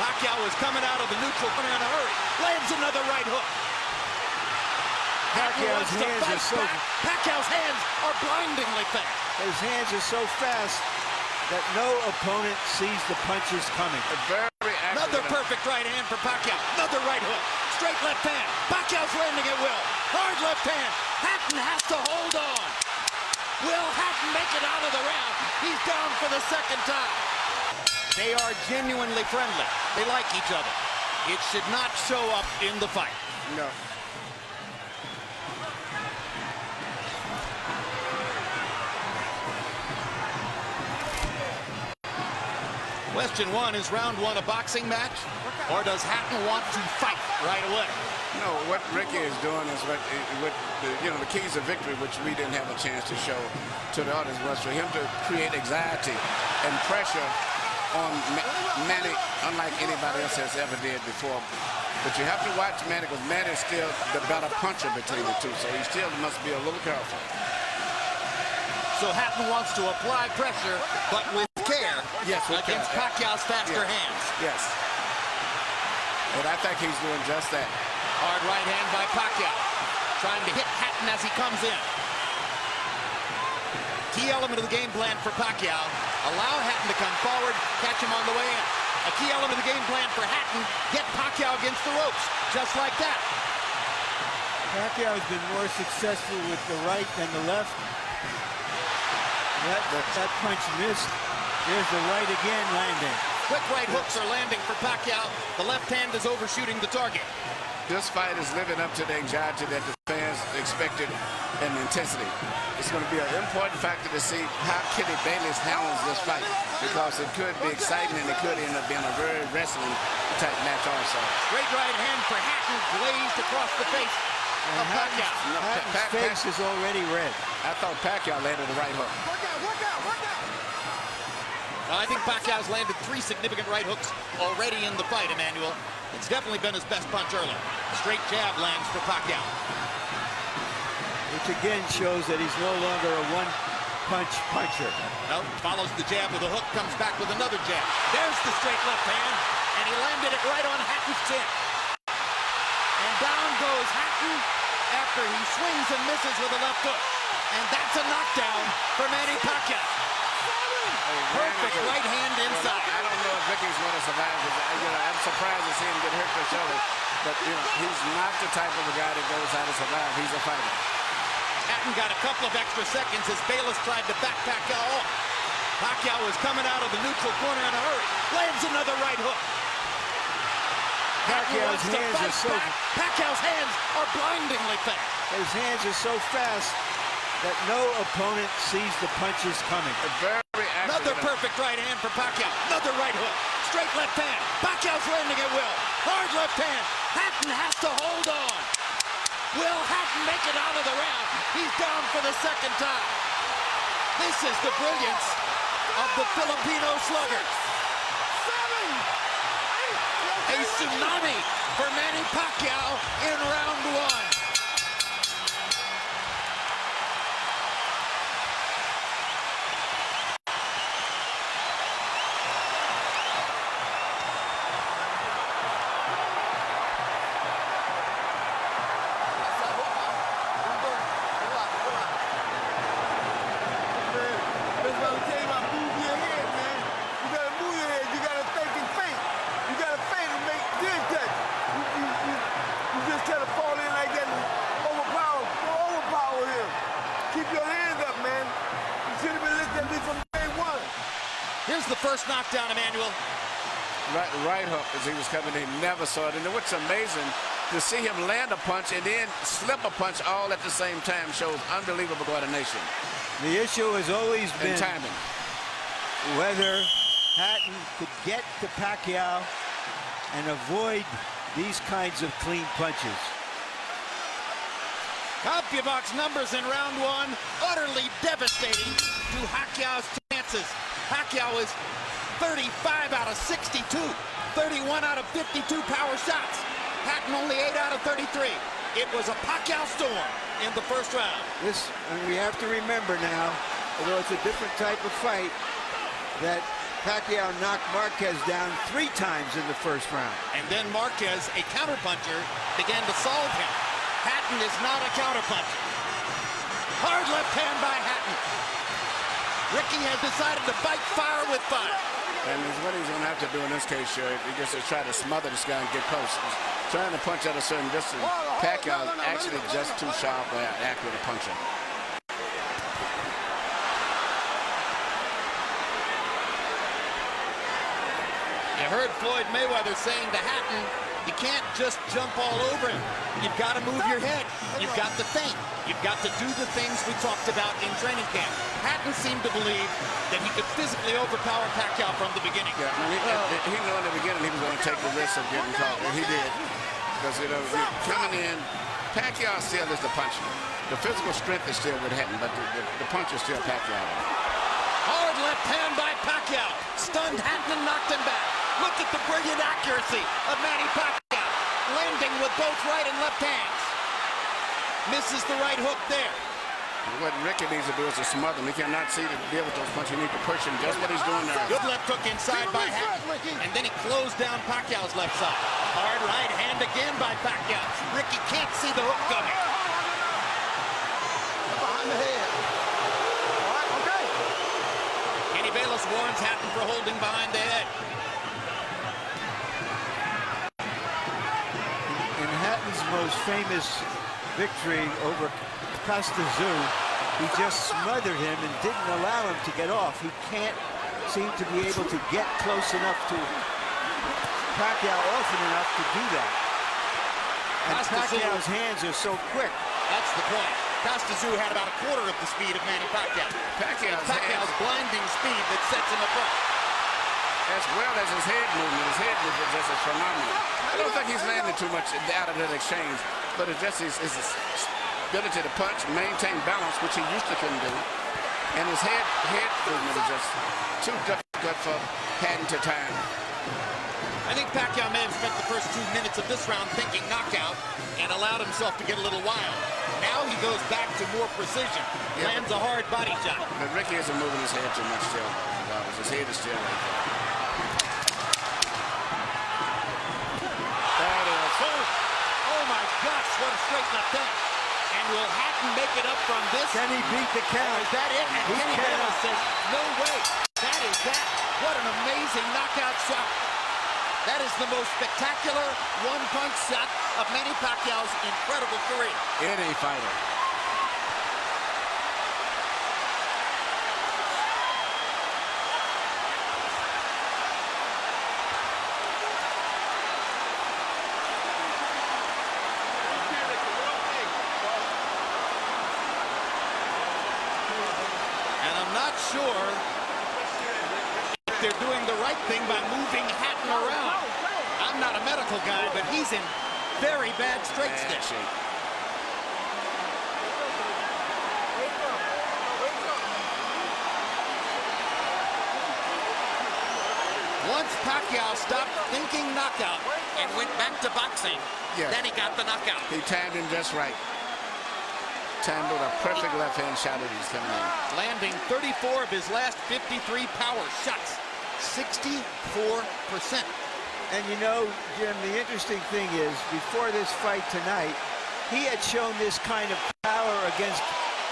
Pacquiao is coming out of the neutral corner in a hurry. Lands another right hook. Pacquiao's hands are so... Pacquiao's hands are blindingly fast. His hands are so fast that no opponent sees the punches coming. Another perfect right hand for Pacquiao. Another right hook. Straight left hand. Pacquiao's landing at will. Hard left hand. Hatton has to hold on. Will Hatton make it out of the round? He's down for the second time. They are genuinely friendly. They like each other. It should not show up in the fight. No. Question one, is round one a boxing match? Or does Hatton want to fight right away? No, what Ricky is doing is what the keys of victory, which we didn't have a chance to show to the audience, was for him to create anxiety and pressure on Manny, unlike anybody else has ever did before. But you have to watch Manny, because Manny is still the better puncher between the two, so he still must be a little careful. So Hatton wants to apply pressure, but with care, yes, against Pacquiao's faster yes. hands. Yes. And I think he's doing just that. Hard right hand by Pacquiao, trying to hit Hatton as he comes in. Key element of the game plan for Pacquiao, allow Hatton to come forward, catch him on the way in. A key element of the game plan for Hatton, get Pacquiao against the ropes, just like that. Pacquiao has been more successful with the right than the left. That punch missed. There's the right again landing. Quick right hooks are landing for Pacquiao. The left hand is overshooting the target. This fight is living up to the anxiety that the fans expected and intensity. It's going to be an important factor to see how Kitty Bayless handles this fight, because it could be exciting and it could end up being a very wrestling type match also. Great right hand for Hatton, glazed across the face of Pacquiao. Hatton's face is already red. I thought Pacquiao landed the right hook. Work out. I think Pacquiao's landed 3 significant right hooks already in the fight, Emmanuel. It's definitely been his best punch early. Straight jab lands for Pacquiao. Which again shows that he's no longer a one-punch puncher. No, follows the jab with a hook, comes back with another jab. There's the straight left hand, and he landed it right on Hatton's chin. And down goes Hatton after he swings and misses with a left hook. And that's a knockdown for Manny Pacquiao. Perfect right hand inside. I don't know if Ricky's going to survive. I'm surprised to see him get hurt for shoulder. But he's not the type of a guy that goes out to survive. He's a fighter. Hatton got a couple of extra seconds as Bayless tried to back Pacquiao off. Pacquiao is coming out of the neutral corner in a hurry. Lands another right hook. Pacquiao's hands are so... Pacquiao's hands are blindingly fast. His hands are so fast that no opponent sees the punches coming. Another perfect right hand for Pacquiao. Another right hook. Straight left hand. Pacquiao's landing at will. Hard left hand. Hatton has to hold on. Will Hatton make it out of the round? He's down for the second time. This is the brilliance of the Filipino slugger. A tsunami for Manny Pacquiao in round one. Here's the first knockdown, Emmanuel. Right hook as he was coming in. Never saw it. And what's amazing, to see him land a punch and then slip a punch all at the same time shows unbelievable coordination. The issue has always been timing. Whether Hatton could get to Pacquiao and avoid these kinds of clean punches. CompuBox numbers in round one, utterly devastating to Pacquiao's chances. Pacquiao is 35 out of 62, 31 out of 52 power shots. Hatton only 8 out of 33. It was a Pacquiao storm in the first round. And we have to remember now, although it's a different type of fight, that Pacquiao knocked Marquez down 3 times in the first round. And then Marquez, a counterpuncher, began to solve him. Hatton is not a counterpuncher. Hard left hand by Hatton. Ricky has decided to fight fire with fire. And what he's going to have to do in this case, sure, he just to try to smother this guy and get close. He's trying to punch at a certain distance. Pacquiao is actually just too sharp or accurate a puncher. You heard Floyd Mayweather saying to Hatton, you can't just jump all over him. You've got to move your head. You've got to think. You've got to do the things we talked about in training camp. Hatton seemed to believe that he could physically overpower Pacquiao from the beginning. Yeah, I mean, he knew in the beginning he was going to take the risk of getting caught, and he did. Because, you know, coming in, Pacquiao still is the puncher. The physical strength is still with Hatton, but the punch is still Pacquiao. Hard left hand by Pacquiao. Stunned Hatton and knocked him back. Look at the brilliant accuracy of Manny Pacquiao. Landing with both right and left hands. Misses the right hook there. What Ricky needs to do is to smother him. He cannot see to deal with those punches. He needs to push him. Just what he's doing there. Good left hook inside by Hatton. And then he closed down Pacquiao's left side. Hard right hand again by Pacquiao. Ricky can't see the hook coming. Behind the head. All right, okay. Kenny Bayless warns Hatton for holding behind the head. In Hatton's most famous victory over Costazoo, he just smothered him and didn't allow him to get off. He can't seem to be able to get close enough to Pacquiao often enough to do that. And Pacquiao's hands are so quick. That's the point. Costazoo had about a quarter of the speed of Manny Pacquiao. Pacquiao's blinding speed that sets him apart. As well as his head movement. His head movement just is phenomenal. I don't think he's landed too much out of that exchange, but it's just his ability to punch, maintain balance, which he used to couldn't do. And his head movement is just too difficult for Hatton to time. I think Pacquiao may have spent the first 2 minutes of this round thinking knockout and allowed himself to get a little wild. Now he goes back to more precision. Lands a hard body shot. But Ricky isn't moving his head too much still. His head is still right there. That is. Oh my gosh, what a straight left hand. And will Hatton make it up from this? Can he beat the count? Is that it? And He Kenny cannot. Bayless says, no way. That is that. What an amazing knockout shot. That is the most spectacular one-punch shot of Manny Pacquiao's incredible career. Any fighter. And I'm not sure if they're doing the right thing by moving Hatton around. I'm not a medical guy, but he's in very bad straight stick. Once Pacquiao stopped thinking knockout and went back to boxing, then he got the knockout. He timed him just right. Timed with a perfect left-hand shot that he's coming in. Landing 34 of his last 53 power shots. 64%. And you know, Jim, the interesting thing is, before this fight tonight, he had shown this kind of power against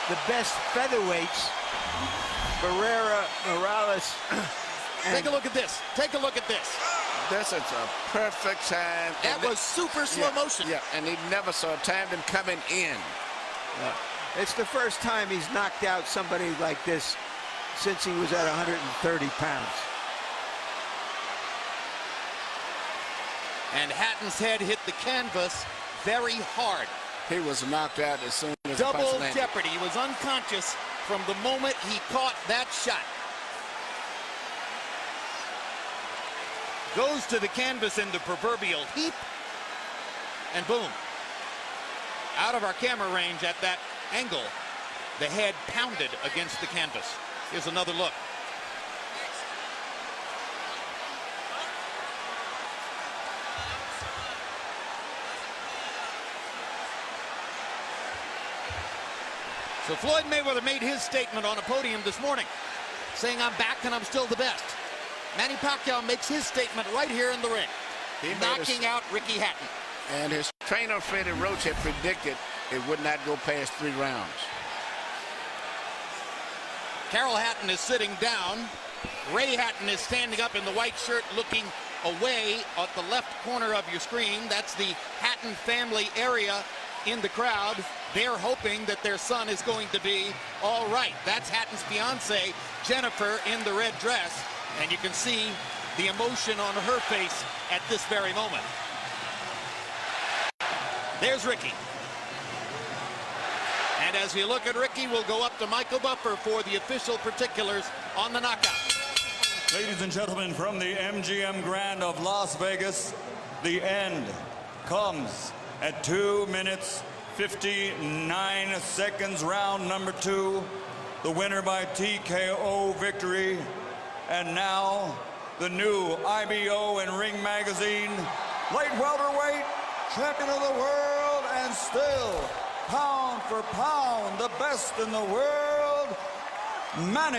the best featherweights, Barrera, Morales. Take a look at this. Take a look at this. This is a perfect time. That was super slow motion. Yeah, and he never saw timed him coming in. It's the first time he's knocked out somebody like this since he was at 130 pounds. And Hatton's head hit the canvas very hard. He was knocked out as soon as the punch Double landed. jeopardy. He was unconscious from the moment he caught that shot. Goes to the canvas in the proverbial heap. And boom. Out of our camera range at that angle, the head pounded against the canvas. Here's another look. So Floyd Mayweather made his statement on a podium this morning, saying, I'm back and I'm still the best. Manny Pacquiao makes his statement right here in the ring, knocking out Ricky Hatton. And his trainer, Freddie Roach, had predicted it would not go past 3 rounds. Carol Hatton is sitting down. Ray Hatton is standing up in the white shirt looking away at the left corner of your screen. That's the Hatton family area in the crowd. They're hoping that their son is going to be all right. That's Hatton's fiance, Jennifer, in the red dress. And you can see the emotion on her face at this very moment. There's Ricky. And as we look at Ricky, we'll go up to Michael Buffer for the official particulars on the knockout. Ladies and gentlemen, from the MGM Grand of Las Vegas, the end comes at 2 minutes, 59 seconds, round number 2. The winner by TKO victory. And now, the new IBO and Ring Magazine light welterweight champion of the world, and still, pound for pound, the best in the world, Manny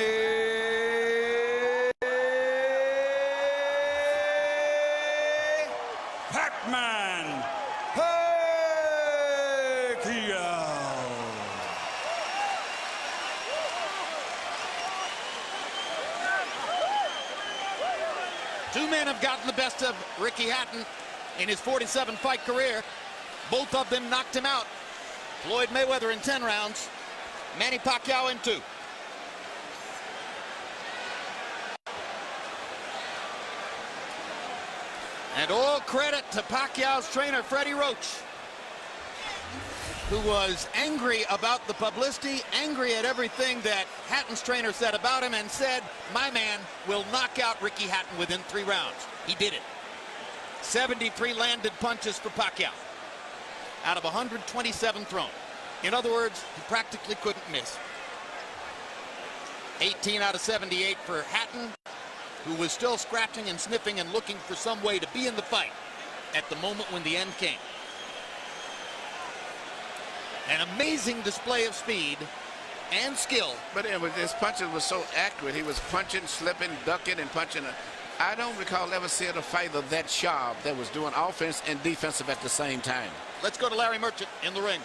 Pacquiao Pacquiao. 2 men have gotten the best of Ricky Hatton in his 47-fight career. Both of them knocked him out. Floyd Mayweather in 10 rounds, Manny Pacquiao in 2. And all credit to Pacquiao's trainer, Freddie Roach, who was angry about the publicity, angry at everything that Hatton's trainer said about him, and said, my man will knock out Ricky Hatton within 3 rounds. He did it. 73 landed punches for Pacquiao out of 127 thrown. In other words, he practically couldn't miss. 18 out of 78 for Hatton, who was still scratching and sniffing and looking for some way to be in the fight at the moment when the end came. An amazing display of speed and skill. But his punches were so accurate. He was punching, slipping, ducking, and punching. I don't recall ever seeing a fighter that sharp that was doing offense and defensive at the same time. Let's go to Larry Merchant in the ring.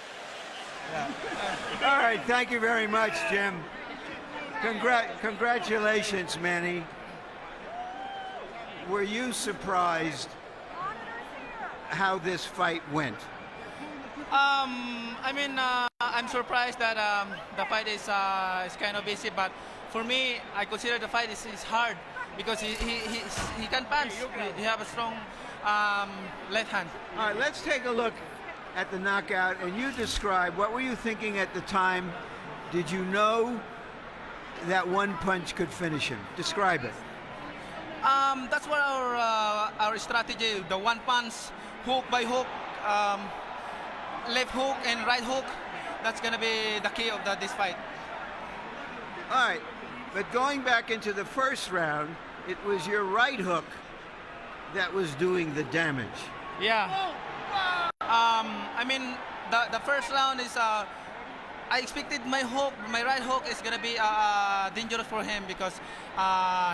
All right, thank you very much, Jim. Congratulations, Manny. Were you surprised how this fight went? I'm surprised that the fight is kind of easy, but for me, I consider the fight is hard because he can punch. He have a strong left hand. All right, let's take a look at the knockout, and you describe, what were you thinking at the time? Did you know that one punch could finish him? Describe it. That's what our strategy, the one punch, hook by hook, left hook and right hook. That's going to be the key of this fight. All right, but going back into the first round, it was your right hook that was doing the damage. Yeah. The first round is I expected my right hook is going to be dangerous for him because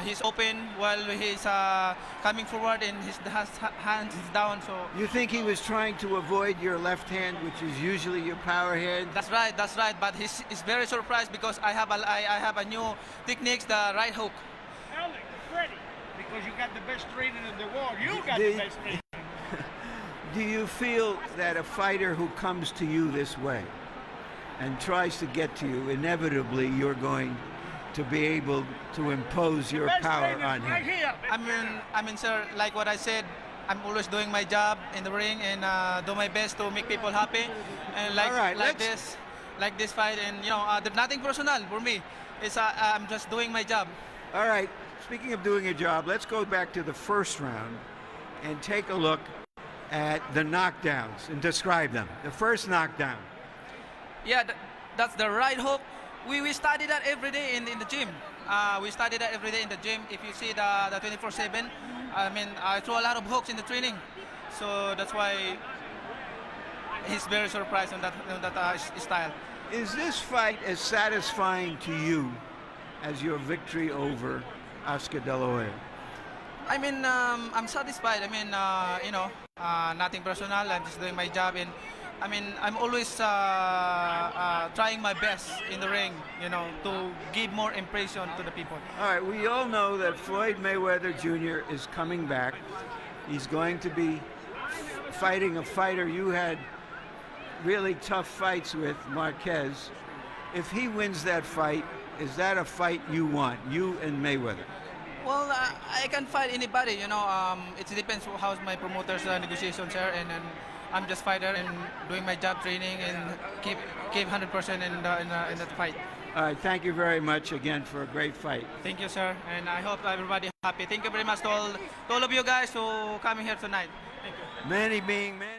he's open while he's coming forward and his hands is down. So you think he was trying to avoid your left hand, which is usually your power hand? That's right. But he's very surprised because I have a new techniques, the right hook. Freddie, because you got the best training in the world. You got the best training. Do you feel that a fighter who comes to you this way and tries to get to you, inevitably you're going to be able to impose your power on him? Right here. Sir, like what I said, I'm always doing my job in the ring and do my best to make people happy. And like this fight, and there's nothing personal for me. It's I'm just doing my job. All right. Speaking of doing a job, let's go back to the first round and take a look at the knockdowns and describe them. The first knockdown. Yeah, that's the right hook. We study that every day in the gym. We study that every day in the gym. If you see the 24/7, I throw a lot of hooks in the training. So that's why he's very surprised on that style. Is this fight as satisfying to you as your victory over Oscar De La Hoya? I mean, I'm satisfied. I mean, you know, nothing personal. I'm just doing my job, and I mean, I'm always trying my best in the ring, you know, to give more impression to the people. All right, we all know that Floyd Mayweather Jr. is coming back. He's going to be fighting a fighter you had really tough fights with, Marquez. If he wins that fight, is that a fight you want, you and Mayweather? Well, I can fight anybody, you know. It depends how's my promoter's negotiations are, and I'm just fighter and doing my job, training, and keep 100% in that fight. All right, thank you very much again for a great fight. Thank you, sir, and I hope everybody happy. Thank you very much to all of you guys who coming here tonight. Thank you. Manny being Manny.